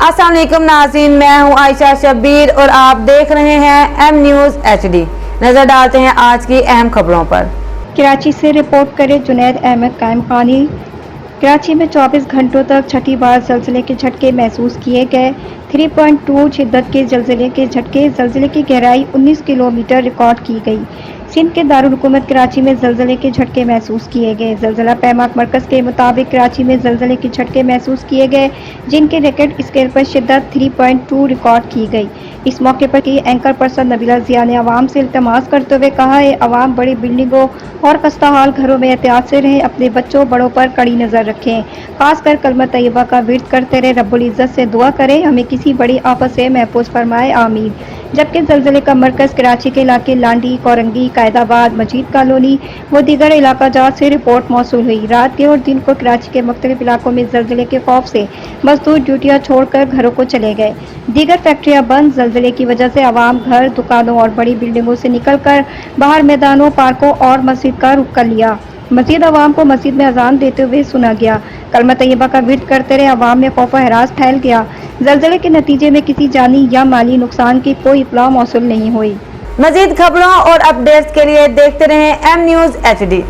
अस्सलाम वालेकुम नाज़रीन, मैं हूं आयशा शब्बीर और आप देख रहे हैं एम न्यूज़ HD। नजर डालते हैं आज की अहम खबरों पर। कराची से रिपोर्ट करे जुनैद अहमद कायम खानी। कराची में 24 घंटों तक छठी बार ज़लज़ले के झटके महसूस किए गए। 3.2 शिद्दत के ज़लज़ले की गहराई 19 किलोमीटर रिकॉर्ड की गई। सिंध के दारुल हुकूमत कराची में ज़लज़ले के झटके महसूस किए गए। ज़लज़ला पैमाक मरकज़ के मुताबिक कराची में ज़लज़ले के झटके महसूस किए गए, जिनके रिक्टर स्केल पर शिद्दत 3.2 रिकॉर्ड की गई। इस मौके पर की एंकर पर्सन नबीला ज़िया ने आवाम से इल्तमास करते हुए कहा है, आवाम बड़ी बिल्डिंगों और खस्ताहाल घरों में एहतियात से रहें, अपने बच्चों बड़ों पर कड़ी नज़र रखें, खासकर कलमा तैयबा का विर्द करते रहे, रब्बुल इज़्ज़त से दुआ करें हमें किसी बड़ी आफत से महफूज फरमाए, आमीन। जबकि ज़लज़ले का मरकज़ कराची के इलाके लांडी, कोरंगी, कायदाबाद, मजीद कॉलोनी व दीगर इलाका जात से रिपोर्ट मौसूल हुई। रात के और दिन को कराची के मुख्तलिफ इलाकों में ज़लज़ले के खौफ से मजदूर ड्यूटियाँ छोड़कर घरों को चले गए। दीगर फैक्ट्रियाँ बंद। ज़लज़ले की वजह से आवाम घर, दुकानों और बड़ी बिल्डिंगों से निकल कर बाहर मैदानों, पार्कों और मस्जिद का रुख कर लिया। मजीद आवाम को मस्जिद में अजान देते हुए सुना गया। कलमा तैयबा का विर्द करते रहे, आवाम में खौफ व हरास फैल गया। ज़लज़ले के नतीजे में किसी जानी या माली नुकसान की कोई इत्तला मौसूल नहीं हुई। मजीद खबरों और अपडेट्स के लिए देखते रहें एम न्यूज़ HD।